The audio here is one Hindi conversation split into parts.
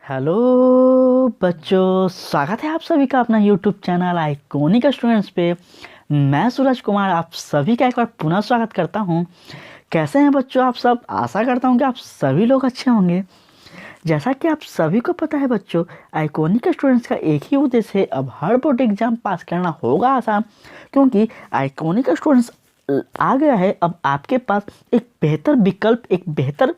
हेलो बच्चों, स्वागत है आप सभी का अपना यूट्यूब चैनल आइकॉनिक स्टूडेंट्स पे। मैं सूरज कुमार आप सभी का एक बार पुनः स्वागत करता हूं। कैसे हैं बच्चों आप सब? आशा करता हूं कि आप सभी लोग अच्छे होंगे। जैसा कि आप सभी को पता है बच्चों, आइकॉनिक स्टूडेंट्स का एक ही उद्देश्य है, अब हर बोर्ड एग्जाम पास करना होगा आसान, क्योंकि आइकॉनिक स्टूडेंट्स आ गया है। अब आपके पास एक बेहतर विकल्प, एक बेहतर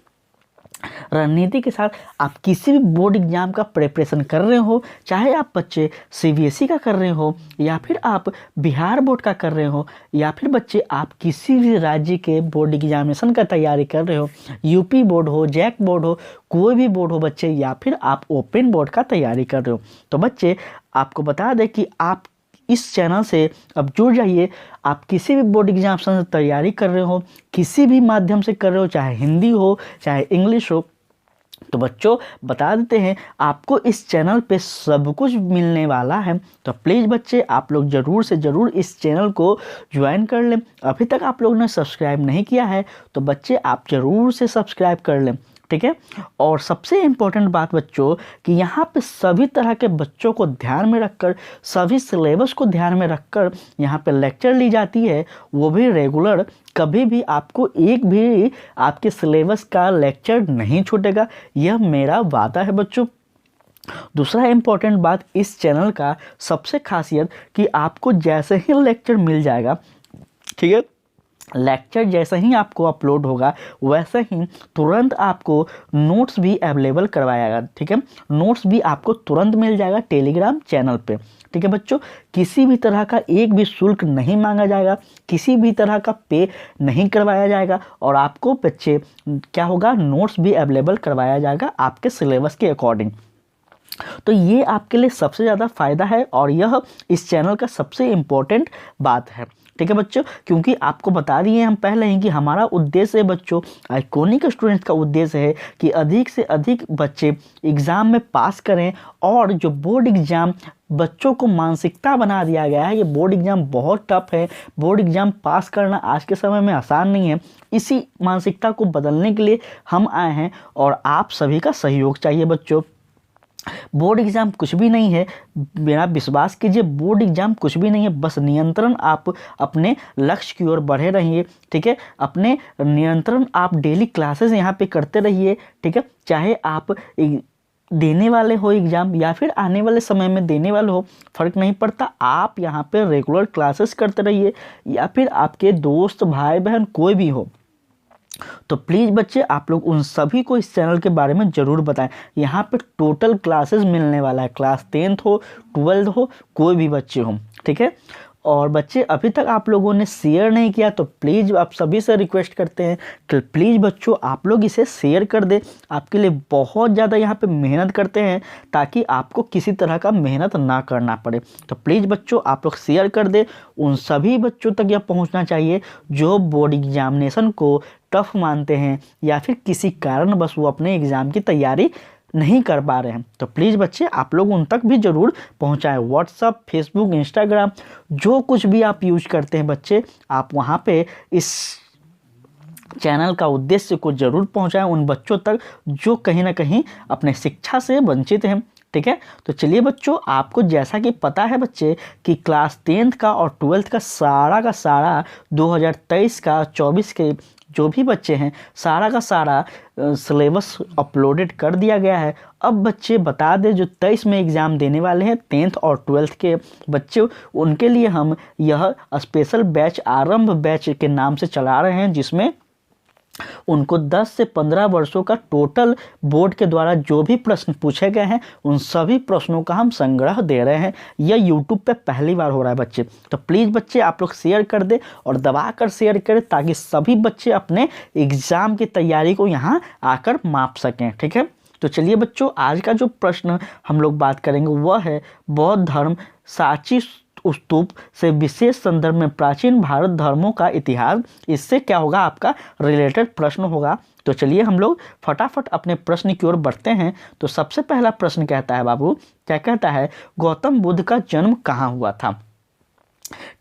रणनीति के साथ आप किसी भी बोर्ड एग्जाम का प्रिपरेशन कर रहे हो, चाहे आप बच्चे सीबीएसई का कर रहे हो या फिर आप बिहार बोर्ड का कर रहे हो, या फिर बच्चे आप किसी भी राज्य के बोर्ड एग्जामिनेशन का तैयारी कर रहे हो, यूपी बोर्ड हो, जैक बोर्ड हो, कोई भी बोर्ड हो बच्चे, या फिर आप ओपन बोर्ड का तैयारी कर रहे हो, तो बच्चे आपको बता दें कि आप इस चैनल से अब जुड़ जाइए। आप किसी भी बोर्ड एग्जाम से तैयारी कर रहे हो, किसी भी माध्यम से कर रहे हो, चाहे हिंदी हो चाहे इंग्लिश हो, तो बच्चों बता देते हैं आपको इस चैनल पे सब कुछ मिलने वाला है। तो प्लीज़ बच्चे आप लोग ज़रूर से ज़रूर इस चैनल को ज्वाइन कर लें। अभी तक आप लोगों ने सब्सक्राइब नहीं किया है तो बच्चे आप ज़रूर से सब्सक्राइब कर लें, ठीक है। और सबसे इम्पोर्टेंट बात बच्चों कि यहाँ पे सभी तरह के बच्चों को ध्यान में रखकर, सभी सिलेबस को ध्यान में रखकर यहाँ पे लेक्चर ली जाती है, वो भी रेगुलर। कभी भी आपको एक भी आपके सिलेबस का लेक्चर नहीं छूटेगा, यह मेरा वादा है बच्चों। दूसरा इम्पोर्टेंट बात इस चैनल का सबसे खासियत कि आपको जैसे ही लेक्चर मिल जाएगा, ठीक है, लेक्चर जैसे ही आपको अपलोड होगा वैसे ही तुरंत आपको नोट्स भी अवेलेबल करवाया जाएगा, ठीक है। नोट्स भी आपको तुरंत मिल जाएगा टेलीग्राम चैनल पे, ठीक है बच्चों। किसी भी तरह का एक भी शुल्क नहीं मांगा जाएगा, किसी भी तरह का पे नहीं करवाया जाएगा, और आपको बच्चे क्या होगा, नोट्स भी अवेलेबल करवाया जाएगा आपके सिलेबस के अकॉर्डिंग। तो ये आपके लिए सबसे ज़्यादा फ़ायदा है और यह इस चैनल का सबसे इम्पोर्टेंट बात है, ठीक है बच्चों। क्योंकि आपको बता दिए हम पहले ही कि हमारा उद्देश्य है बच्चों, आइकॉनिक स्टूडेंट्स का उद्देश्य है कि अधिक से अधिक बच्चे एग्ज़ाम में पास करें। और जो बोर्ड एग्ज़ाम बच्चों को मानसिकता बना दिया गया है, ये बोर्ड एग्ज़ाम बहुत टफ है, बोर्ड एग्ज़ाम पास करना आज के समय में आसान नहीं है, इसी मानसिकता को बदलने के लिए हम आए हैं और आप सभी का सहयोग चाहिए बच्चों। बोर्ड एग्ज़ाम कुछ भी नहीं है, मेरा विश्वास कीजिए, बोर्ड एग्ज़ाम कुछ भी नहीं है, बस नियंत्रण आप अपने लक्ष्य की ओर बढ़े रहिए, ठीक है। अपने नियंत्रण आप डेली क्लासेस यहाँ पे करते रहिए, ठीक है। चाहे आप देने वाले हो एग्ज़ाम या फिर आने वाले समय में देने वाले हो, फ़र्क नहीं पड़ता, आप यहाँ पे रेगुलर क्लासेस करते रहिए, या फिर आपके दोस्त भाई बहन कोई भी हो, तो प्लीज़ बच्चे आप लोग उन सभी को इस चैनल के बारे में ज़रूर बताएं। यहाँ पे टोटल क्लासेस मिलने वाला है, क्लास 10th हो 12th हो, कोई भी बच्चे हो, ठीक है। और बच्चे अभी तक आप लोगों ने शेयर नहीं किया तो प्लीज़ आप सभी से रिक्वेस्ट करते हैं कि प्लीज़ बच्चों आप लोग इसे शेयर कर दें। आपके लिए बहुत ज़्यादा यहाँ पे मेहनत करते हैं ताकि आपको किसी तरह का मेहनत ना करना पड़े। तो प्लीज़ बच्चों आप लोग शेयर कर दें, उन सभी बच्चों तक यह पहुँचना चाहिए जो बोर्ड एग्जामिनेशन को टफ मानते हैं या फिर किसी कारणवश वो अपने एग्ज़ाम की तैयारी नहीं कर पा रहे हैं। तो प्लीज़ बच्चे आप लोग उन तक भी ज़रूर पहुंचाएं। व्हाट्सअप, फेसबुक, इंस्टाग्राम, जो कुछ भी आप यूज करते हैं बच्चे, आप वहां पे इस चैनल का उद्देश्य को ज़रूर पहुंचाएं उन बच्चों तक जो कहीं ना कहीं अपने शिक्षा से वंचित हैं, ठीक है। तो चलिए बच्चों, आपको जैसा कि पता है बच्चे कि क्लास 10th का और 12th का सारा 2023 का 24 के जो भी बच्चे हैं सारा का सारा सिलेबस अपलोडेड कर दिया गया है। अब बच्चे बता दें जो 23 में एग्ज़ाम देने वाले हैं 10th और 12th के बच्चे, उनके लिए हम यह स्पेशल बैच, आरंभ बैच के नाम से चला रहे हैं, जिसमें उनको 10 से 15 वर्षों का टोटल बोर्ड के द्वारा जो भी प्रश्न पूछे गए हैं उन सभी प्रश्नों का हम संग्रह दे रहे हैं। यह यूट्यूब पे पहली बार हो रहा है बच्चे। तो प्लीज़ बच्चे आप लोग शेयर कर दें और दबा कर शेयर करें ताकि सभी बच्चे अपने एग्ज़ाम की तैयारी को यहाँ आकर माप सकें, ठीक है। तो चलिए बच्चों, आज का जो प्रश्न हम लोग बात करेंगे वह है बौद्ध धर्म सांची स्तूप से विशेष संदर्भ में प्राचीन भारत धर्मों का इतिहास। इससे क्या होगा, आपका रिलेटेड प्रश्न होगा। तो चलिए हम लोग फटाफट अपने प्रश्न की ओर बढ़ते हैं। तो सबसे पहला प्रश्न कहता है बाबू, क्या कहता है, गौतम बुद्ध का जन्म कहाँ हुआ था?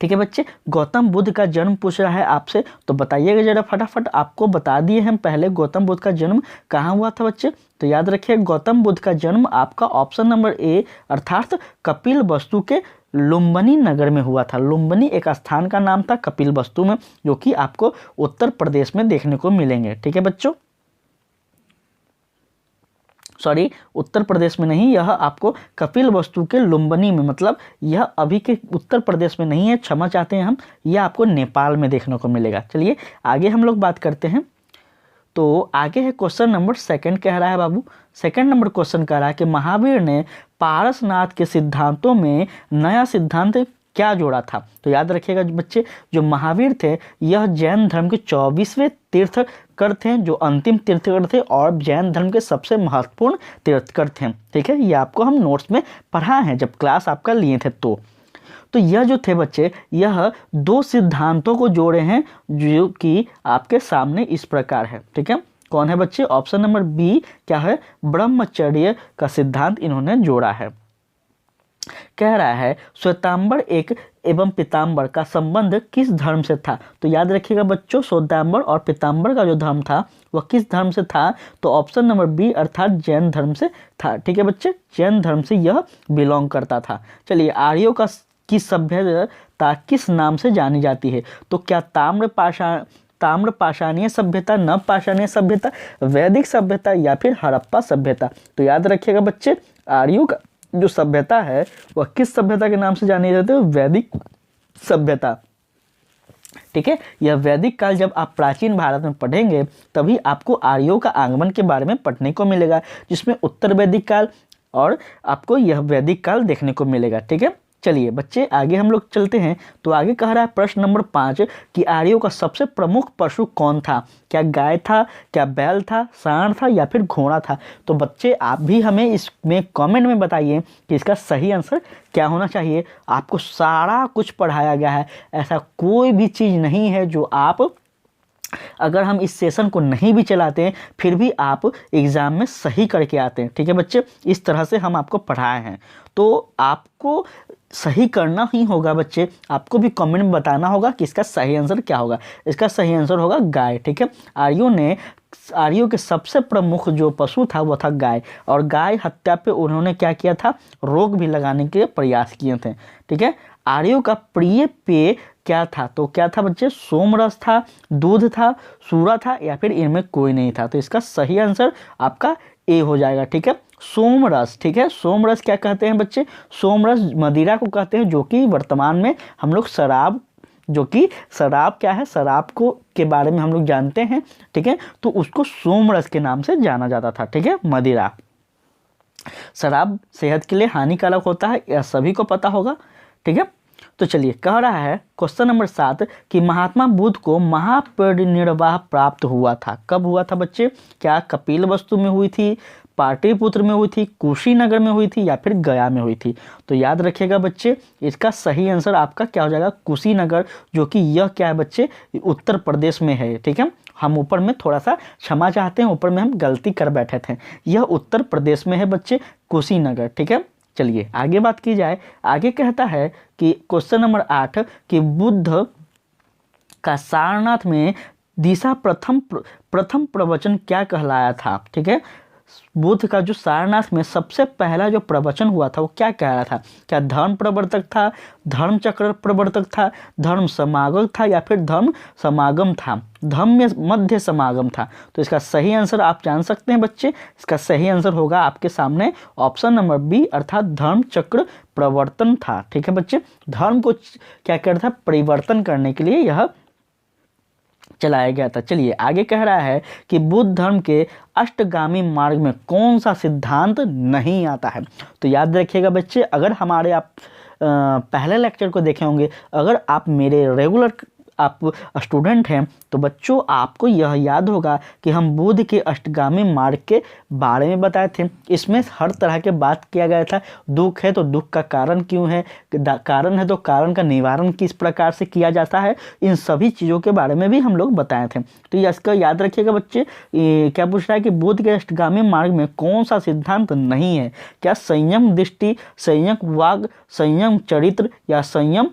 ठीक है बच्चे, गौतम बुद्ध का जन्म पूछ रहा है आपसे, तो बताइएगा जरा फटाफट। आपको बता दिए हम पहले गौतम बुद्ध का जन्म कहाँ हुआ था बच्चे। तो याद रखिए गौतम बुद्ध का जन्म आपका ऑप्शन नंबर ए अर्थात कपिल वस्तु के लुम्बिनी नगर में हुआ था। लुम्बिनी एक स्थान का नाम था कपिल वस्तु में, जो कि आपको उत्तर प्रदेश में देखने को मिलेंगे। ठीक है बच्चों, सॉरी उत्तर प्रदेश में नहीं, यह आपको कपिल वस्तु के लुम्बिनी में, मतलब यह अभी के उत्तर प्रदेश में नहीं है, क्षमा चाहते हैं हम, यह आपको नेपाल में देखने को मिलेगा। चलिए आगे हम लोग बात करते हैं। तो आगे है क्वेश्चन नंबर सेकंड, कह रहा है बाबू, सेकंड नंबर क्वेश्चन कह रहा है कि महावीर ने पारसनाथ के सिद्धांतों में नया सिद्धांत क्या जोड़ा था। तो याद रखिएगा बच्चे, जो महावीर थे यह जैन धर्म के 24वें तीर्थकर थे, जो अंतिम तीर्थकर थे और जैन धर्म के सबसे महत्वपूर्ण तीर्थकर थे। ठीक है, ये आपको हम नोट्स में पढ़ा है जब क्लास आपका लिए थे। तो यह जो थे बच्चे, यह दो सिद्धांतों को जोड़े हैं जो कि आपके सामने इस प्रकार है। ठीक है, कौन है बच्चे, ऑप्शन नंबर बी क्या है, ब्रह्मचर्य का सिद्धांत इन्होंने जोड़ा है। कह रहा है श्वेतांबर एक एवं पीतांबर का संबंध किस धर्म से था। तो याद रखिएगा बच्चों, श्वेतांबर और पीतांबर का जो धर्म था वह किस धर्म से था। तो ऑप्शन नंबर बी अर्थात जैन धर्म से था। ठीक है बच्चे, जैन धर्म से यह बिलोंग करता था। चलिए, आर्यों का की सभ्यता किस नाम से जानी जाती है। तो क्या ताम्र पाषाणीय सभ्यता, नव पाषाणीय सभ्यता, वैदिक सभ्यता या फिर हड़प्पा सभ्यता। तो याद रखिएगा बच्चे, आर्यों का जो सभ्यता है वह किस सभ्यता के नाम से जानी जाती है, वैदिक सभ्यता। ठीक है, यह वैदिक काल जब आप प्राचीन भारत में पढ़ेंगे तभी आपको आर्यों का आगमन के बारे में पढ़ने को मिलेगा, जिसमें उत्तर वैदिक काल और आपको यह वैदिक काल देखने को मिलेगा। ठीक है, चलिए बच्चे आगे हम लोग चलते हैं। तो आगे कह रहा है प्रश्न नंबर 5 कि आर्यों का सबसे प्रमुख पशु कौन था। क्या गाय था, क्या बैल था, सांड था या फिर घोड़ा था। तो बच्चे आप भी हमें इसमें कमेंट में बताइए कि इसका सही आंसर क्या होना चाहिए। आपको सारा कुछ पढ़ाया गया है, ऐसा कोई भी चीज़ नहीं है जो आप, अगर हम इस सेशन को नहीं भी चलाते हैं फिर भी आप एग्ज़ाम में सही करके आते हैं। ठीक है बच्चे, इस तरह से हम आपको पढ़ाए हैं, तो आपको सही करना ही होगा बच्चे। आपको भी कमेंट में बताना होगा कि इसका सही आंसर क्या होगा। इसका सही आंसर होगा गाय। ठीक है, आर्यों के सबसे प्रमुख जो पशु था वो था गाय, और गाय हत्या पे उन्होंने क्या किया था, रोक भी लगाने के प्रयास किए थे। ठीक है, आर्यों का प्रिय पेय क्या था। तो क्या था बच्चे, सोमरस था, दूध था, सूरा था या फिर इनमें कोई नहीं था। तो इसका सही आंसर आपका ए हो जाएगा। ठीक है, सोमरस। ठीक है, सोमरस क्या कहते हैं बच्चे, सोमरस मदिरा को कहते हैं, जो कि वर्तमान में हम लोग शराब, जो कि शराब क्या है, शराब को के बारे में हम लोग जानते हैं। ठीक है, तो उसको सोमरस के नाम से जाना जाता था। ठीक है, मदिरा, शराब सेहत के लिए हानिकारक होता है, यह सभी को पता होगा। ठीक है, तो चलिए कह रहा है क्वेश्चन नंबर 7 कि महात्मा बुद्ध को महापरिनिर्वाण प्राप्त हुआ था। कब हुआ था बच्चे, क्या कपिल वस्तु में हुई थी, पाटलिपुत्र में हुई थी, कुशीनगर में हुई थी या फिर गया में हुई थी। तो याद रखिएगा बच्चे, इसका सही आंसर आपका क्या हो जाएगा, कुशीनगर, जो कि यह क्या है बच्चे, उत्तर प्रदेश में है। ठीक है, हम ऊपर में थोड़ा सा क्षमा चाहते हैं, ऊपर में हम गलती कर बैठे थे, यह उत्तर प्रदेश में है बच्चे, कुशीनगर। ठीक है, चलिए आगे बात की जाए। आगे कहता है कि क्वेश्चन नंबर 8 कि बुद्ध का सारनाथ में दिशा प्रथम प्रवचन क्या कहलाया था। ठीक है, बुद्ध का जो सारनाथ में सबसे पहला जो प्रवचन हुआ था वो क्या कह रहा था। क्या धर्म प्रवर्तक था, धर्म चक्र प्रवर्तक था, धर्म समागम था या फिर धर्म समागम था, धर्म में मध्य समागम था। तो इसका सही आंसर आप जान सकते हैं बच्चे, इसका सही आंसर होगा आपके सामने ऑप्शन नंबर बी अर्थात धर्म चक्र प्रवर्तन था। ठीक है बच्चे, धर्म को क्या कर रहा था, परिवर्तन करने के लिए यह चलाया गया था। चलिए आगे कह रहा है कि बुद्ध धर्म के अष्टगामी मार्ग में कौन सा सिद्धांत नहीं आता है। तो याद रखिएगा बच्चे, अगर हमारे आप पहले लेक्चर को देखे होंगे, अगर आप मेरे रेगुलर आप स्टूडेंट हैं तो बच्चों आपको यह याद होगा कि हम बुद्ध के अष्टगामी मार्ग के बारे में बताए थे। इसमें हर तरह के बात किया गया था, दुख है तो दुख का कारण क्यों है, कारण है तो कारण का निवारण किस प्रकार से किया जाता है, इन सभी चीज़ों के बारे में भी हम लोग बताए थे। तो इसका याद रखिएगा बच्चे, क्या पूछ रहा है कि बुद्ध के अष्टगामी मार्ग में कौन सा सिद्धांत नहीं है। क्या संयम दृष्टि, संयम वाग, संयम चरित्र या संयम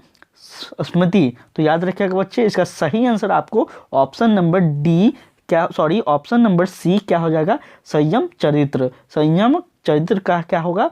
स्मृति। तो याद रखिएगा बच्चे, इसका सही आंसर आपको option number D option number C क्या हो जाएगा, संयम चरित्र। संयम चरित्र का क्या होगा,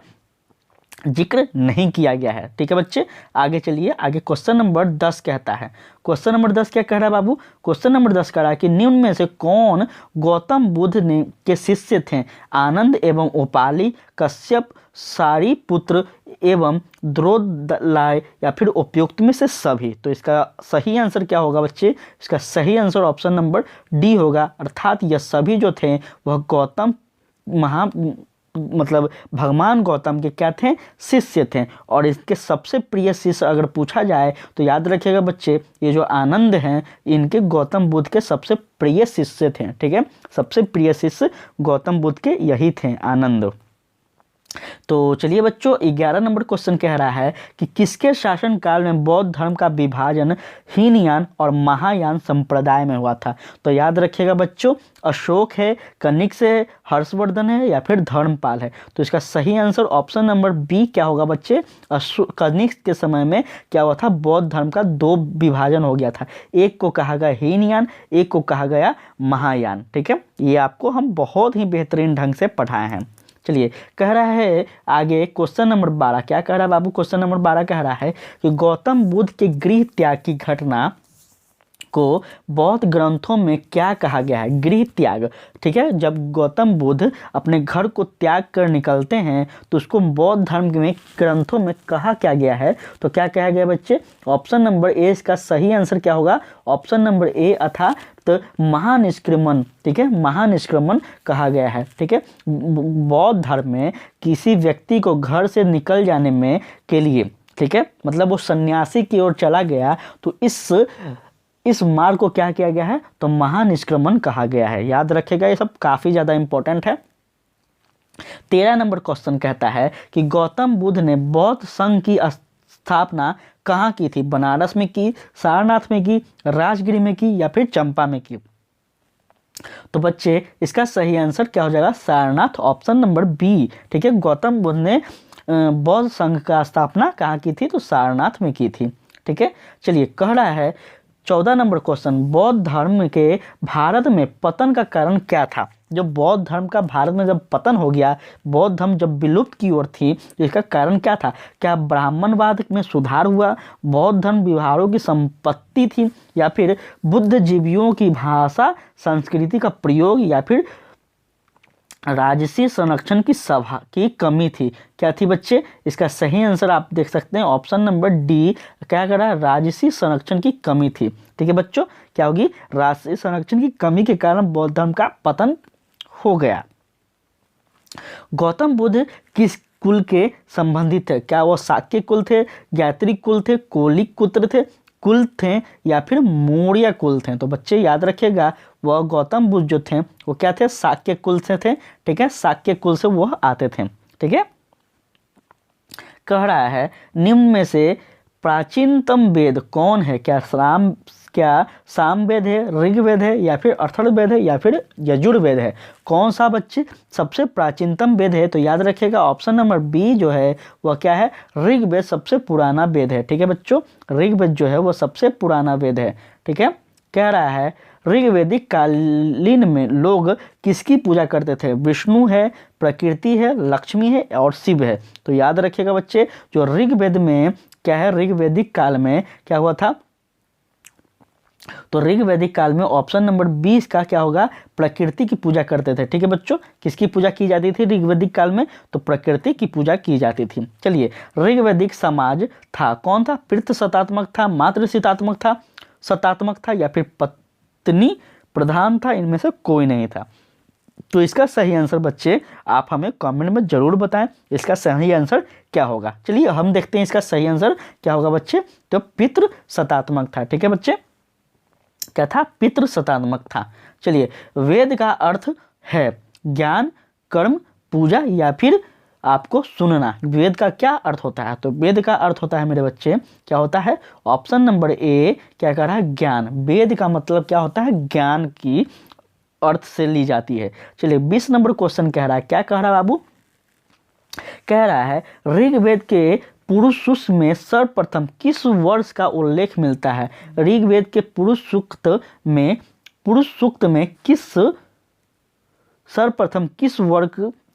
जिक्र नहीं किया गया है। ठीक है बच्चे, आगे चलिए। आगे क्वेश्चन नंबर 10 कहता है, क्वेश्चन नंबर 10 क्या कह रहा है बाबू, क्वेश्चन नंबर 10 कह रहा है कि निम्न में से कौन गौतम बुद्ध ने के शिष्य थे, आनंद एवं उपाली, कश्यप, सारिपुत्र एवं द्रोदलाय, या फिर उपयुक्त में से सभी। तो इसका सही आंसर क्या होगा बच्चे, इसका सही आंसर ऑप्शन नंबर डी होगा, अर्थात यह सभी जो थे वह गौतम मतलब भगवान गौतम के क्या थे, शिष्य थे। और इसके सबसे प्रिय शिष्य अगर पूछा जाए तो याद रखिएगा बच्चे, ये जो आनंद हैं इनके गौतम बुद्ध के सबसे प्रिय शिष्य थे। ठीक है, सबसे प्रिय शिष्य गौतम बुद्ध के यही थे, आनंद। तो चलिए बच्चों, 11 नंबर क्वेश्चन कह रहा है कि किसके शासन काल में बौद्ध धर्म का विभाजन हीनयान और महायान संप्रदाय में हुआ था। तो याद रखिएगा बच्चों, अशोक है, कनिष्क है, हर्षवर्धन है, या फिर धर्मपाल है। तो इसका सही आंसर ऑप्शन नंबर बी क्या होगा बच्चे, कनिष्क के समय में क्या हुआ था, बौद्ध धर्म का 2 विभाजन हो गया था। एक को कहा गया हीनयान, एक को कहा गया महायान। ठीक है, ये आपको हम बहुत ही बेहतरीन ढंग से पढ़ाए हैं। चलिए, कह रहा है आगे क्वेश्चन नंबर 12, क्या कह रहा है बाबू, क्वेश्चन नंबर 12 कह रहा है कि गौतम बुद्ध के गृह त्याग की घटना को बौद्ध ग्रंथों में क्या कहा गया है, गृह त्याग। ठीक है, जब गौतम बुद्ध अपने घर को त्याग कर निकलते हैं तो उसको बौद्ध धर्म में ग्रंथों में कहा क्या गया है। तो क्या कहा गया बच्चे, ऑप्शन नंबर ए इसका सही आंसर क्या होगा, ऑप्शन नंबर ए अर्थात तो महानिष्क्रमण। ठीक है, महानिष्क्रमण कहा गया है। ठीक है, बौद्ध धर्म में किसी व्यक्ति को घर से निकल जाने में के लिए, ठीक है, मतलब वो सन्यासी की ओर चला गया तो इस मार्ग को क्या किया गया है, तो महानिष्क्रमण कहा गया है। याद रखिएगा, ये सब काफी ज्यादा इंपॉर्टेंट है। 13 नंबर क्वेश्चन कहता है कि गौतम बुद्ध ने बौद्ध संघ की स्थापना कहाँ की थी, बनारस में की, सारनाथ में की, राजगिरी में की, या फिर चंपा में की। तो बच्चे इसका सही आंसर क्या हो जाएगा, सारनाथ, ऑप्शन नंबर बी। ठीक है, गौतम बुद्ध ने बौद्ध संघ का स्थापना कहाँ की थी, तो सारनाथ में की थी। ठीक है, चलिए, कह रहा है 14 नंबर क्वेश्चन, बौद्ध धर्म के भारत में पतन का कारण क्या था। जो बौद्ध धर्म का भारत में जब पतन हो गया, बौद्ध धर्म जब विलुप्त की ओर थी, तो इसका कारण क्या था, क्या ब्राह्मणवाद में सुधार हुआ, बौद्ध धर्म व्यवहारों की संपत्ति थी, या फिर बुद्धिजीवियों की भाषा संस्कृति का प्रयोग, या फिर राजसी संरक्षण की सभा की कमी थी। क्या थी बच्चे, इसका सही आंसर आप देख सकते हैं ऑप्शन नंबर डी, क्या कर रहा है, राजसी संरक्षण की कमी थी। ठीक है बच्चों, क्या होगी, राजसी संरक्षण की कमी के कारण बौद्ध धर्म का पतन हो गया। गौतम बुद्ध किस कुल के संबंधित थे, क्या वो शाक्य कुल थे, गायत्री कुल थे, कौलिक कुल थे, या फिर मौर्य कुल थे। तो बच्चे याद रखिएगा, वह गौतम बुद्ध जो थे वो क्या थे, शाक्य कुल से थे। ठीक है, शाक्य कुल से वह आते थे। ठीक है, कह रहा है निम्न में से प्राचीनतम वेद कौन है, क्या सामवेद है, ऋग्वेद है, या फिर अथर्ववेद है, या फिर यजुर्वेद है। कौन सा बच्चे सबसे प्राचीनतम वेद है, तो याद रखिएगा ऑप्शन नंबर बी जो है वह क्या है, ऋग्वेद सबसे पुराना वेद है। ठीक है बच्चों, ऋग्वेद जो है वह सबसे पुराना वेद है। ठीक है, कह रहा है ऋग्वेदिक कालीन में लोग किसकी पूजा करते थे, विष्णु है, प्रकृति है, लक्ष्मी है, और शिव है। तो याद रखिएगा बच्चे, जो ऋग्वेद में क्या है, ऋग्वेदिक काल में क्या हुआ था, तो ऋग्वैदिक काल में ऑप्शन नंबर 20 का क्या होगा, प्रकृति की पूजा करते थे। ठीक है बच्चों, किसकी पूजा की जाती थी ऋग्वैदिक काल में, तो प्रकृति की पूजा की जाती थी। चलिए, ऋग्वैदिक समाज था कौन था, पितृ सत्तात्मक था, मातृ सत्तात्मक था, या फिर पत्नी प्रधान था, इनमें से कोई नहीं था। तो इसका सही आंसर बच्चे आप हमें कमेंट में जरूर बताएं, इसका सही आंसर क्या होगा। चलिए हम देखते हैं इसका सही आंसर क्या होगा बच्चे, तो पितृ सत्तात्मक था। ठीक है बच्चे, क्या था, पितृ सत्तात्मक था। चलिए, वेद का अर्थ है ज्ञान, कर्म, पूजा, या फिर आपको सुनना। वेद का क्या अर्थ होता है, तो वेद का अर्थ होता है मेरे बच्चे, क्या होता है, ऑप्शन नंबर ए क्या कह रहा है, ज्ञान। वेद का मतलब क्या होता है, ज्ञान की अर्थ से ली जाती है। चलिए 20 नंबर क्वेश्चन कह रहा है, क्या कह रहा है बाबू, कह रहा है ऋग्वेद के पुरुष में सर्वप्रथम किस वर्ष का उल्लेख मिलता है? ऋग्वेद के पुरुष सूक्त में सर्वप्रथम किस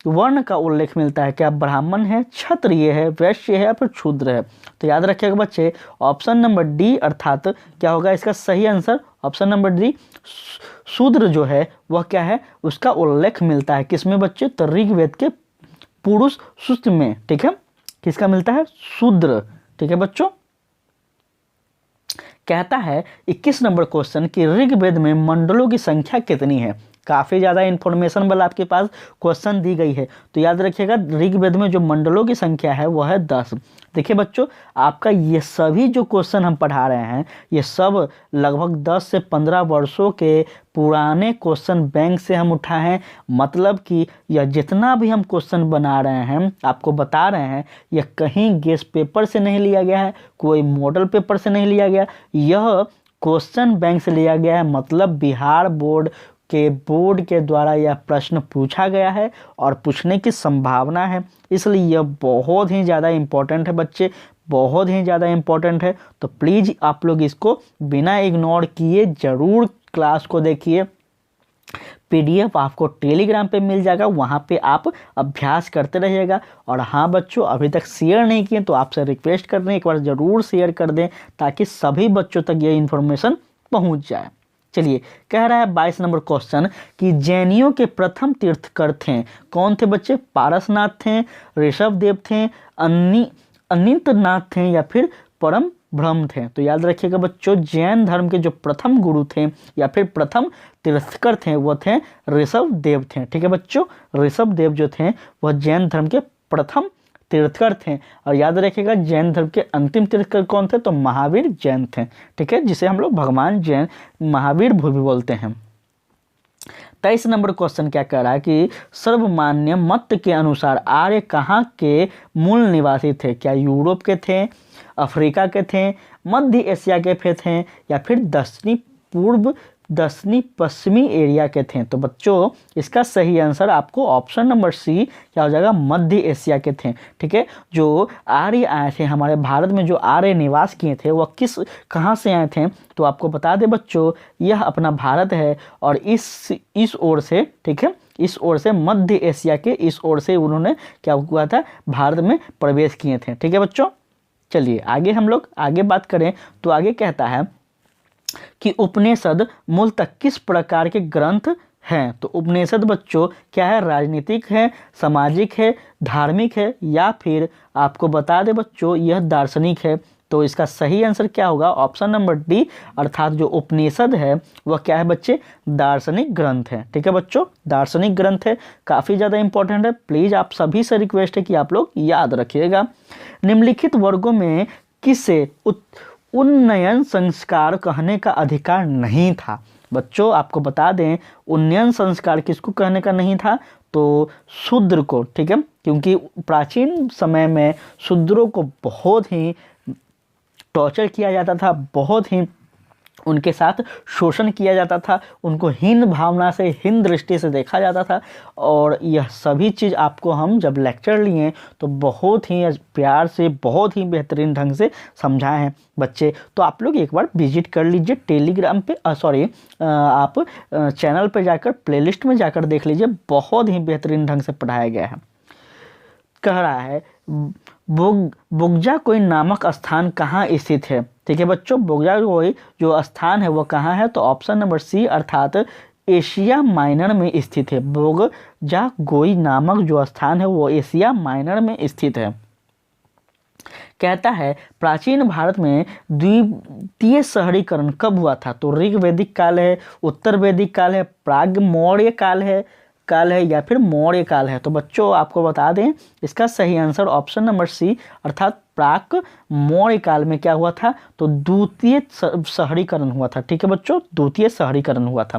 वर्ण का उल्लेख मिलता है? क्या ब्राह्मण है, क्षत्रिय है, वैश्य है या फिर शूद्र है? तो याद रखिएगा बच्चे, ऑप्शन नंबर डी अर्थात क्या होगा इसका सही आंसर? ऑप्शन नंबर डी, शूद्र जो है वह क्या है, उसका उल्लेख मिलता है किसमें बच्चे? तो ऋग्वेद के पुरुष सूक्त में। ठीक है, किसका मिलता है? शूद्र। ठीक है बच्चों, कहता है 21 नंबर क्वेश्चन कि ऋग्वेद में मंडलों की संख्या कितनी है? काफ़ी ज़्यादा इन्फॉर्मेशन वाला आपके पास क्वेश्चन दी गई है, तो याद रखिएगा ऋग्वेद में जो मंडलों की संख्या है वह है 10। देखिए बच्चों, आपका ये सभी जो क्वेश्चन हम पढ़ा रहे हैं ये सब लगभग 10 से 15 वर्षों के पुराने क्वेश्चन बैंक से हम उठाए हैं। मतलब कि यह जितना भी हम क्वेश्चन बना रहे हैं, आपको बता रहे हैं, यह कहीं गेस्ट पेपर से नहीं लिया गया है, कोई मॉडल पेपर से नहीं लिया गया, यह क्वेश्चन बैंक से लिया गया है। मतलब बिहार बोर्ड के द्वारा यह प्रश्न पूछा गया है और पूछने की संभावना है, इसलिए यह बहुत ही ज़्यादा इम्पोर्टेंट है बच्चे, बहुत ही ज़्यादा इम्पोर्टेंट है। तो प्लीज़ आप लोग इसको बिना इग्नोर किए ज़रूर क्लास को देखिए। PDF आपको टेलीग्राम पे मिल जाएगा, वहाँ पे आप अभ्यास करते रहिएगा। और हाँ बच्चों, अभी तक शेयर नहीं किए तो आपसे रिक्वेस्ट कर रहे हैं, एक बार ज़रूर शेयर कर दें ताकि सभी बच्चों तक ये इन्फॉर्मेशन पहुँच जाए। चलिए, कह रहा है 22 नंबर क्वेश्चन कि जैनियों के तीर्थकर थे, कौन थे बच्चे? पारसनाथ थे, ऋषभदेव थे, अनिंतनाथ थे या फिर परम ब्रह्म थे? तो याद रखिएगा बच्चों, जैन धर्म के जो प्रथम गुरु थे या फिर प्रथम तीर्थकर थे वो थे ऋषभदेव थे। ठीक है बच्चों, ऋषभदेव जो थे वह जैन धर्म के प्रथम तीर्थकर थे। और याद रखिएगा, जैन धर्म के अंतिम तीर्थकर कौन थे? तो महावीर जैन थे। ठीक है, जिसे हम लोग भगवान जैन महावीर भी बोलते हैं। 23 नंबर क्वेश्चन क्या कह रहा है कि सर्वमान्य मत के अनुसार आर्य कहाँ के मूल निवासी थे? क्या यूरोप के थे, अफ्रीका के थे, मध्य एशिया के थे या फिर दक्षिणी पश्चिमी एरिया के थे? तो बच्चों, इसका सही आंसर आपको ऑप्शन नंबर सी क्या हो जाएगा? मध्य एशिया के थे। ठीक है, जो आर्य आए थे हमारे भारत में, जो आर्य निवास किए थे वह कहाँ से आए थे? तो आपको बता दें बच्चों, यह अपना भारत है और इस ओर से, ठीक है, इस ओर से मध्य एशिया के इस ओर से उन्होंने क्या हुआ था? भारत में प्रवेश किए थे। ठीक है बच्चों, चलिए आगे हम लोग आगे बात करें तो आगे कहता है कि उपनिषद मूलतः किस प्रकार के ग्रंथ हैं? तो उपनिषद बच्चों क्या है? राजनीतिक है, सामाजिक है, धार्मिक है या फिर आपको बता दें बच्चों यह दार्शनिक है? तो इसका सही आंसर क्या होगा? ऑप्शन नंबर डी अर्थात जो उपनिषद है वह क्या है बच्चे? दार्शनिक ग्रंथ है। ठीक है बच्चों, दार्शनिक ग्रंथ है, काफ़ी ज़्यादा इंपॉर्टेंट है। प्लीज़ आप सभी से रिक्वेस्ट है कि आप लोग याद रखिएगा। निम्नलिखित वर्गों में किसे उन्नयन संस्कार कहने का अधिकार नहीं था? बच्चों आपको बता दें, उन्नयन संस्कार किसको कहने का नहीं था? तो शूद्र को। ठीक है, क्योंकि प्राचीन समय में शूद्रों को बहुत ही टॉर्चर किया जाता था, बहुत ही उनके साथ शोषण किया जाता था, उनको हीन भावना से, हीन दृष्टि से देखा जाता था। और यह सभी चीज़ आपको हम जब लेक्चर लिए तो बहुत ही प्यार से, बहुत ही बेहतरीन ढंग से समझाए हैं बच्चे। तो आप लोग एक बार विजिट कर लीजिए टेलीग्राम पे, आप चैनल पे जाकर प्लेलिस्ट में जाकर देख लीजिए, बहुत ही बेहतरीन ढंग से पढ़ाया गया है। कह रहा है बोगजा कोई नामक स्थान कहाँ स्थित है? ठीक है बच्चों, बोगजा कोई जो स्थान है वो कहाँ है? तो ऑप्शन नंबर सी अर्थात एशिया माइनर में स्थित है। बोगजा गोई नामक जो स्थान है वो एशिया माइनर में स्थित है। कहता है प्राचीन भारत में द्वितीय शहरीकरण कब हुआ था? तो ऋग वैदिक काल है, उत्तर वैदिक काल है, प्राग मौर्य काल है या फिर मौर्य काल है? तो बच्चों आपको बता दें, इसका सही आंसर ऑप्शन नंबर सी अर्थात प्राक मौर्य काल में क्या हुआ था? तो द्वितीय शहरीकरण हुआ था। ठीक है बच्चों, द्वितीय शहरीकरण हुआ था।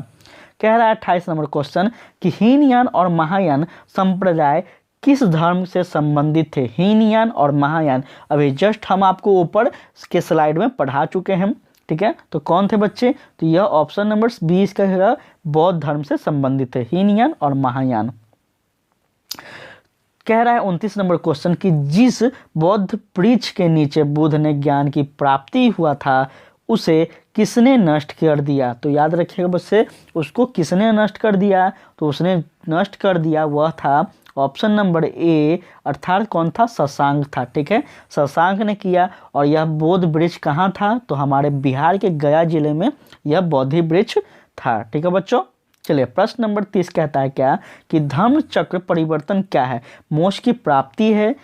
कह रहा है 28 नंबर क्वेश्चन कि हीनयान और महायान संप्रदाय किस धर्म से संबंधित थे? हीनयान और महायान अभी जस्ट हम आपको ऊपर के स्लाइड में पढ़ा चुके हैं। ठीक है, तो कौन थे बच्चे? तो यह ऑप्शन नंबर 20 का है, बौद्ध धर्म से संबंधित है, हीनयान और महायान। कह रहा है 29 नंबर क्वेश्चन कि जिस बौद्ध वृक्ष के नीचे बुद्ध ने ज्ञान की प्राप्ति हुआ था उसे किसने नष्ट कर दिया। तो याद रखिएगा बच्चे, उसको किसने नष्ट कर दिया, तो उसने नष्ट कर दिया वह था ऑप्शन नंबर ए, अर्थात कौन था, शशांक था। ठीक है, शशांक ने किया। और यह बोधि वृक्ष कहाँ था, तो हमारे बिहार के गया जिले में यह बोधि वृक्ष था। ठीक है बच्चों, चलिए प्रश्न नंबर 30 कहता है क्या कि धर्म चक्र परिवर्तन क्या है। मोक्ष की प्राप्ति है,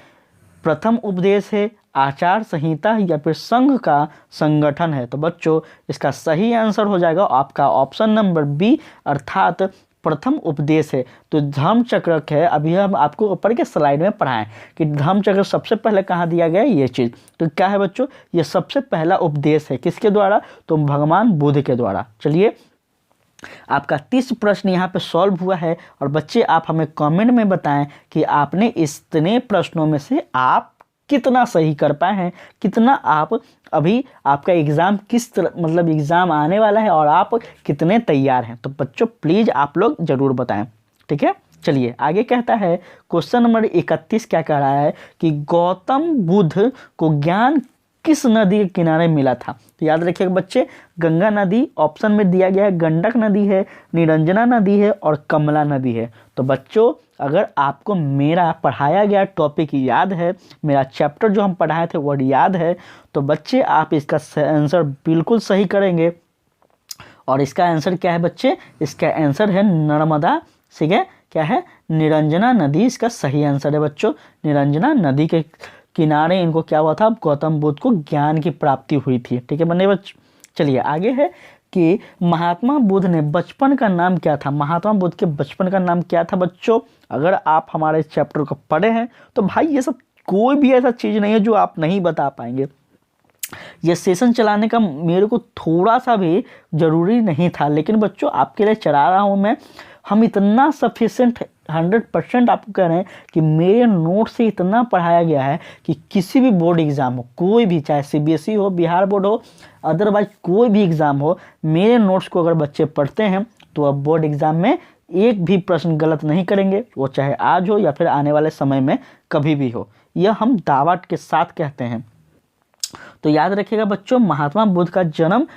प्रथम उपदेश है, आचार संहिता या फिर संघ का संगठन है। तो बच्चों इसका सही आंसर हो जाएगा आपका ऑप्शन नंबर बी, अर्थात प्रथम उपदेश है। तो धर्म चक्र है, अभी हम आपको ऊपर के स्लाइड में पढ़ाएं कि धर्म चक्र सबसे पहले कहाँ दिया गया है, ये चीज़। तो क्या है बच्चों, ये सबसे पहला उपदेश है, किसके द्वारा, तो भगवान बुद्ध के द्वारा। चलिए आपका 30 प्रश्न यहाँ पे सॉल्व हुआ है। और बच्चे आप हमें कमेंट में बताएं कि आपने इतने प्रश्नों में से आप कितना सही कर पाए हैं, कितना आप अभी आपका एग्ज़ाम किस तरह, मतलब एग्ज़ाम आने वाला है और आप कितने तैयार हैं। तो बच्चों प्लीज़ आप लोग ज़रूर बताएं। ठीक है, चलिए आगे कहता है क्वेश्चन नंबर 31 क्या कह रहा है कि गौतम बुद्ध को ज्ञान किस नदी के किनारे मिला था। तो याद रखिएगा बच्चे, गंगा नदी ऑप्शन में दिया गया है, गंडक नदी है, निरंजना नदी है और कमला नदी है। तो बच्चों अगर आपको मेरा पढ़ाया गया टॉपिक याद है, मेरा चैप्टर जो हम पढ़ाए थे वो याद है, तो बच्चे आप इसका आंसर बिल्कुल सही करेंगे। और इसका आंसर क्या है बच्चे, इसका आंसर है नर्मदा। ठीक है, क्या है, निरंजना नदी इसका सही आंसर है बच्चों। निरंजना नदी के किनारे इनको क्या हुआ था, गौतम बुद्ध को ज्ञान की प्राप्ति हुई थी। ठीक है बने बच्चों, चलिए आगे है कि महात्मा बुद्ध ने बचपन का नाम क्या था। महात्मा बुद्ध के बचपन का नाम क्या था बच्चों। अगर आप हमारे चैप्टर को पढ़े हैं तो भाई ये सब कोई भी ऐसा चीज़ नहीं है जो आप नहीं बता पाएंगे। ये सेशन चलाने का मेरे को थोड़ा सा भी ज़रूरी नहीं था, लेकिन बच्चों आपके लिए चला रहा हूँ मैं। हम इतना सफिशेंट 100% आपको कह रहे हैं कि मेरे नोट से इतना पढ़ाया गया है कि किसी भी बोर्ड एग्ज़ाम हो, कोई भी, चाहे CBSE हो, बिहार बोर्ड हो, अदरवाइज कोई भी एग्ज़ाम हो, मेरे नोट्स को अगर बच्चे पढ़ते हैं तो अब बोर्ड एग्ज़ाम में एक भी प्रश्न गलत नहीं करेंगे, वो चाहे आज हो या फिर आने वाले समय में कभी भी हो। यह हम दावा के साथ कहते हैं। तो याद रखिएगा बच्चों, महात्मा बुद्ध का जन्म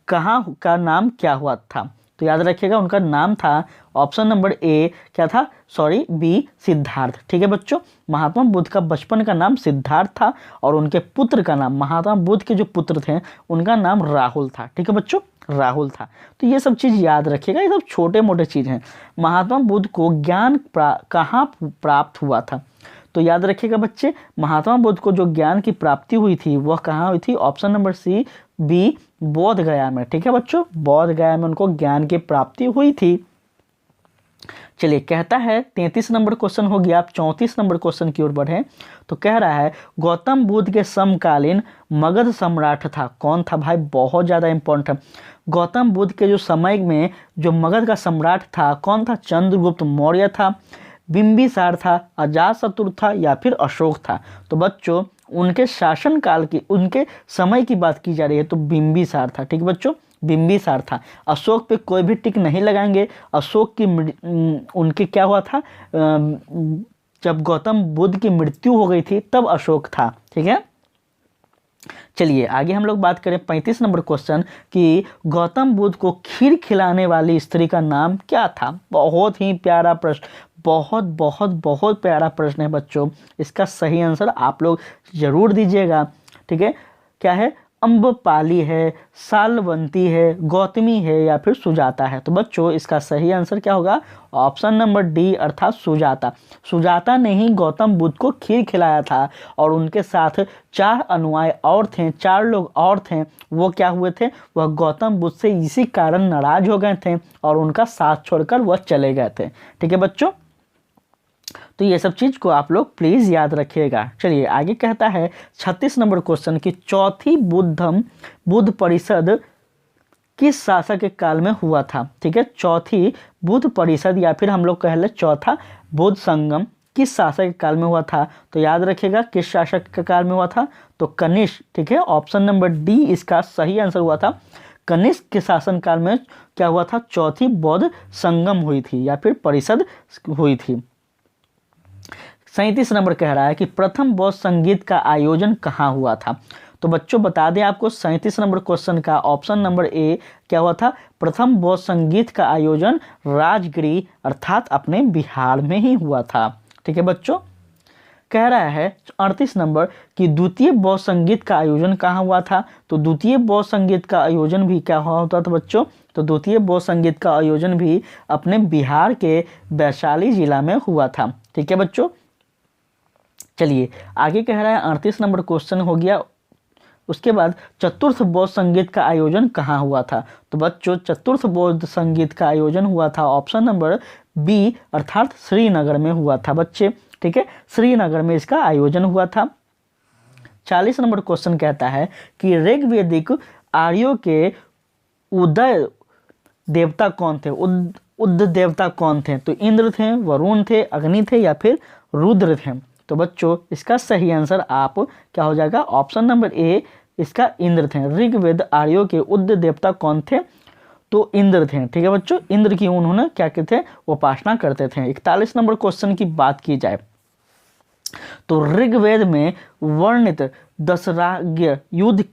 कहाँ का नाम क्या हुआ था। तो याद रखिएगा उनका नाम था ऑप्शन नंबर ए, क्या था, सॉरी बी, सिद्धार्थ। ठीक है बच्चों, महात्मा बुद्ध का बचपन का नाम सिद्धार्थ था और उनके पुत्र का नाम, महात्मा बुद्ध के जो पुत्र थे उनका नाम राहुल था। ठीक है बच्चों, राहुल था। तो ये सब चीज़ याद रखिएगा, ये सब छोटे मोटे चीज़ हैं। महात्मा बुद्ध को ज्ञान कहाँ प्राप्त हुआ था। तो याद रखिएगा बच्चे, महात्मा बुद्ध को जो ज्ञान की प्राप्ति हुई थी वह कहाँ हुई थी, ऑप्शन नंबर सी, बी, बोध गया में। ठीक है बच्चों, बोध गया में उनको ज्ञान की प्राप्ति हुई थी। चलिए कहता है 33 नंबर क्वेश्चन हो गया, आप 34 नंबर क्वेश्चन की ओर बढ़े। तो कह रहा है गौतम बुद्ध के समकालीन मगध सम्राट था कौन था। भाई बहुत ज़्यादा इंपॉर्टेंट है। गौतम बुद्ध के जो समय में जो मगध का सम्राट था कौन था, चंद्रगुप्त मौर्य था, बिंबिसार था, अजातशत्रु था या फिर अशोक था। तो बच्चों उनके शासन काल की, उनके समय की बात की जा रही है तो बिंबिसार था। ठीक है बच्चों, बिंबिसार था। अशोक पे कोई भी टिक नहीं लगाएंगे। अशोक की उनके क्या हुआ था, जब गौतम बुद्ध की मृत्यु हो गई थी तब अशोक था। ठीक है, चलिए आगे हम लोग बात करें 35 नंबर क्वेश्चन कि गौतम बुद्ध को खीर खिलाने वाली स्त्री का नाम क्या था। बहुत ही प्यारा प्रश्न, बहुत बहुत बहुत प्यारा प्रश्न है बच्चों। इसका सही आंसर आप लोग जरूर दीजिएगा। ठीक है, क्या है, अम्बपाली है, सालवंती है, गौतमी है या फिर सुजाता है। तो बच्चों इसका सही आंसर क्या होगा, ऑप्शन नंबर डी, अर्थात सुजाता। सुजाता ने ही गौतम बुद्ध को खीर खिलाया था और उनके साथ 4 अनुयायी और थे, 4 लोग और थे। वो क्या हुए थे, वह गौतम बुद्ध से इसी कारण नाराज हो गए थे और उनका साथ छोड़कर वह चले गए थे। ठीक है बच्चों, तो ये सब चीज़ को आप लोग प्लीज़ याद रखिएगा। चलिए आगे कहता है 36 नंबर क्वेश्चन की चौथी बुद्ध परिषद किस शासक के काल में हुआ था। ठीक है, चौथी बुद्ध परिषद या फिर हम लोग कह ले चौथा बुद्ध संगम किस शासक के काल में हुआ था। तो याद रखिएगा किस शासक के काल में हुआ था, तो कनिष्क। ठीक है, ऑप्शन नंबर डी इसका सही आंसर हुआ था। कनिष्क के शासन काल में क्या हुआ था, चौथी बौद्ध संगम हुई थी या फिर परिषद हुई थी। 37 नंबर कह रहा है कि प्रथम बौद्ध संगीत का आयोजन कहाँ हुआ था। तो बच्चों बता दें आपको 37 नंबर क्वेश्चन का ऑप्शन नंबर ए क्या हुआ था, प्रथम बौद्ध संगीत का आयोजन राजगिरी अर्थात अपने बिहार में ही हुआ था। ठीक है बच्चों। कह रहा है 38 नंबर कि द्वितीय बौद्ध संगीत का आयोजन कहाँ हुआ था। तो द्वितीय बौद्ध संगीत का आयोजन भी क्या हुआ होता था बच्चों, तो द्वितीय बौद्ध संगीत का आयोजन भी अपने बिहार के वैशाली जिला में हुआ था। ठीक है बच्चों। चलिए आगे कह रहा है 38 नंबर क्वेश्चन हो गया। उसके बाद चतुर्थ बौद्ध संगीत का आयोजन कहाँ हुआ था। तो बच्चों चतुर्थ बौद्ध संगीत का आयोजन हुआ था ऑप्शन नंबर बी अर्थात श्रीनगर में हुआ था बच्चे। ठीक है, श्रीनगर में इसका आयोजन हुआ था। 40 नंबर क्वेश्चन कहता है कि ऋग्वेदिक आर्यों के उदय देवता कौन थे, उद देवता कौन थे। तो इंद्र थे, वरुण थे, अग्नि थे या फिर रुद्र थे। तो बच्चों इसका सही आंसर आप क्या हो जाएगा, ऑप्शन नंबर ए इसका इंद्र थे। ऋग्वेद आर्यों के उद देवता कौन थे, तो इंद्र थे। ठीक है बच्चों, इंद्र की उन्होंने क्या कहते थे, उपासना करते थे। 41 नंबर क्वेश्चन की बात की जाए तो ऋग्वेद में वर्णित दशराज्य युद्ध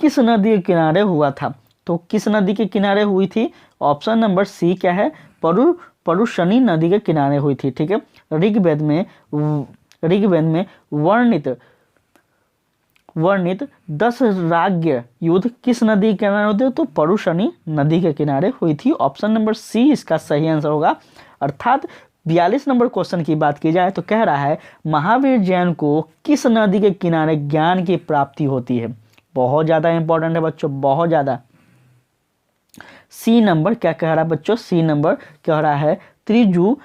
किस नदी के किनारे हुआ था। तो किस नदी के किनारे हुई थी, ऑप्शन नंबर सी क्या है, परुशनी नदी के किनारे हुई थी। ठीक है, ऋग्वेद में वर्णित 10 राज्य युद्ध किस नदी के किनारे होते, तो परुशनी नदी के किनारे हुई थी। ऑप्शन नंबर सी इसका सही आंसर होगा। अर्थात 42 नंबर क्वेश्चन की बात की जाए तो कह रहा है महावीर जैन को किस नदी के किनारे ज्ञान की प्राप्ति होती है। बहुत ज्यादा इंपॉर्टेंट है बच्चों, बहुत ज्यादा। सी नंबर क्या कह रहा है बच्चों, सी नंबर कह रहा है त्रिजु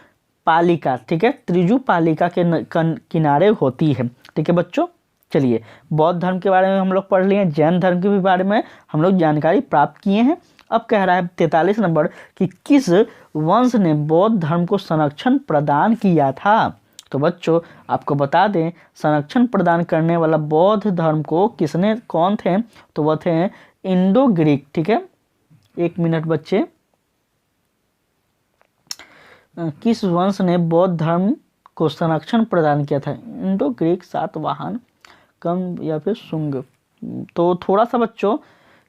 पालिका। ठीक है, त्रिजु पालिका के किनारे होती है। ठीक है बच्चों। चलिए बौद्ध धर्म के बारे में हम लोग पढ़ लिए, जैन धर्म के भी बारे में हम लोग जानकारी प्राप्त किए हैं। अब कह रहा है 43 नंबर कि किस वंश ने बौद्ध धर्म को संरक्षण प्रदान किया था। तो बच्चों आपको बता दें संरक्षण प्रदान करने वाला बौद्ध धर्म को किसने, कौन थे, तो वह थे इंडो ग्रीक। ठीक है, एक मिनट बच्चे, किस वंश ने बौद्ध धर्म को संरक्षण प्रदान किया था, इंडो ग्रीक, सातवाहन, कम या फिर शुंग। तो थोड़ा सा बच्चों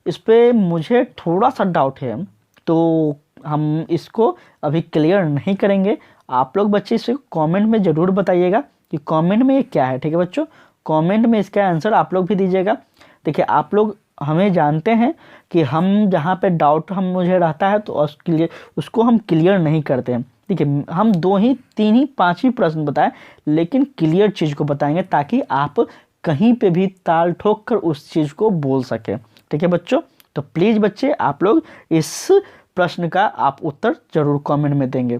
इस पे मुझे थोड़ा सा डाउट है, तो हम इसको अभी क्लियर नहीं करेंगे। आप लोग बच्चे इसे कमेंट में ज़रूर बताइएगा कि कमेंट में ये क्या है। ठीक है बच्चों, कमेंट में इसका आंसर आप लोग भी दीजिएगा। देखिए आप लोग हमें जानते हैं कि हम जहाँ पे डाउट मुझे रहता है तो उसको हम क्लियर नहीं करते हैं। ठीक है, हम 2 ही 3 ही 5 ही प्रश्न बताएं लेकिन क्लियर चीज़ को बताएंगे ताकि आप कहीं पे भी ताल ठोक कर उस चीज़ को बोल सकें। ठीक है बच्चों, तो प्लीज़ बच्चे आप लोग इस प्रश्न का आप उत्तर जरूर कमेंट में देंगे।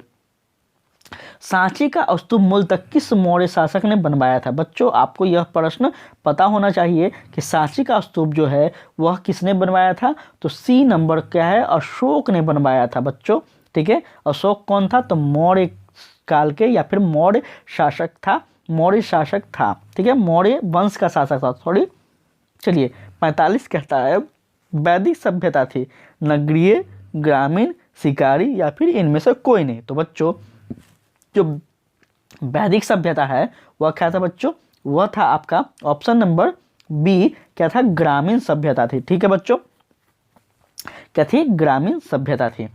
सांची का स्तूप मूलतः किस मौर्य शासक ने बनवाया था। बच्चों आपको यह प्रश्न पता होना चाहिए कि सांची का स्तूप जो है वह किसने बनवाया था। तो सी नंबर क्या है, अशोक ने बनवाया था बच्चों। ठीक है, अशोक कौन था, तो मौर्य काल के या फिर मौर्य शासक था, मौर्य शासक था। ठीक है, मौर्य वंश का शासक था, सॉरी। चलिए 45 कहता है वैदिक सभ्यता थी नगरीय, ग्रामीण, शिकारी या फिर इनमें से कोई नहीं। तो बच्चों जो वैदिक सभ्यता है वह क्या था बच्चों, वह था आपका ऑप्शन नंबर बी क्या था, ग्रामीण सभ्यता थी। ठीक है बच्चों, क्या थी, ग्रामीण सभ्यता थी।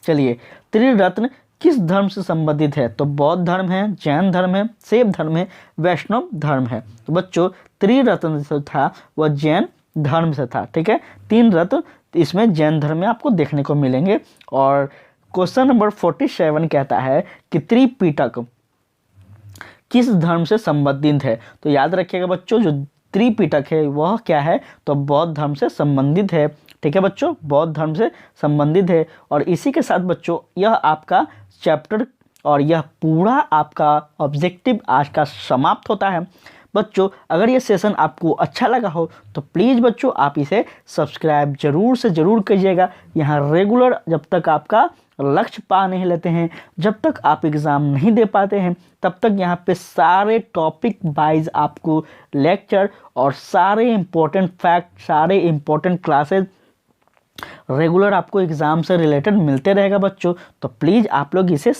चलिए त्रिरत्न किस धर्म से संबंधित है। तो बौद्ध धर्म है, जैन धर्म है, शैव धर्म है, वैष्णव धर्म है। तो बच्चों त्रिरत्न जो था वह जैन धर्म से था। ठीक है, 3 रत्न इसमें जैन धर्म में आपको देखने को मिलेंगे। और क्वेश्चन नंबर 47 कहता है कि त्रिपिटक किस धर्म से संबंधित है। तो याद रखिएगा बच्चों जो त्रिपिटक है वह क्या है, तो बौद्ध धर्म से संबंधित है। ठीक है बच्चों, बौद्ध धर्म से संबंधित है। और इसी के साथ बच्चों यह आपका चैप्टर और यह पूरा आपका ऑब्जेक्टिव आज का समाप्त होता है। बच्चों अगर ये सेशन आपको अच्छा लगा हो तो प्लीज़ बच्चों आप इसे सब्सक्राइब जरूर से ज़रूर कीजिएगा। यहाँ रेगुलर जब तक आपका लक्ष्य पा नहीं लेते हैं, जब तक आप एग्ज़ाम नहीं दे पाते हैं, तब तक यहाँ पे सारे टॉपिक वाइज आपको लेक्चर और सारे इम्पोर्टेंट फैक्ट, सारे इम्पोर्टेंट क्लासेज रेगुलर आपको एग्ज़ाम से रिलेटेड मिलते रहेगा बच्चों। तो प्लीज़ आप लोग इसे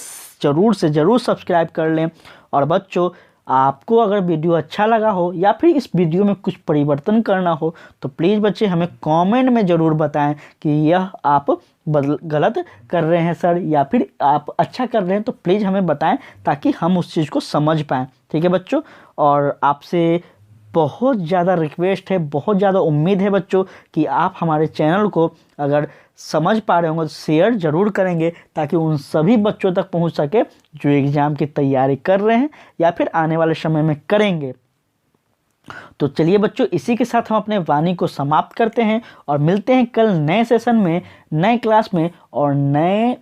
ज़रूर से ज़रूर सब्सक्राइब कर लें। और बच्चों आपको अगर वीडियो अच्छा लगा हो या फिर इस वीडियो में कुछ परिवर्तन करना हो तो प्लीज़ बच्चे हमें कमेंट में ज़रूर बताएं कि यह आप गलत कर रहे हैं सर या फिर आप अच्छा कर रहे हैं, तो प्लीज़ हमें बताएं ताकि हम उस चीज़ को समझ पाएँ। ठीक है बच्चों, और आपसे बहुत ज़्यादा रिक्वेस्ट है, बहुत ज़्यादा उम्मीद है बच्चों कि आप हमारे चैनल को अगर समझ पा रहे होंगे तो शेयर ज़रूर करेंगे ताकि उन सभी बच्चों तक पहुंच सके जो एग्ज़ाम की तैयारी कर रहे हैं या फिर आने वाले समय में करेंगे। तो चलिए बच्चों, इसी के साथ हम अपने वाणी को समाप्त करते हैं और मिलते हैं कल नए सेशन में, नए क्लास में और नए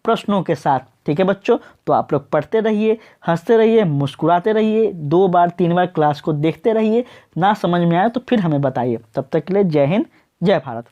प्रश्नों के साथ। ठीक है बच्चों, तो आप लोग पढ़ते रहिए, हंसते रहिए, मुस्कुराते रहिए, 2 बार 3 बार क्लास को देखते रहिए। ना समझ में आए तो फिर हमें बताइए। तब तक के लिए जय हिंद, जय भारत।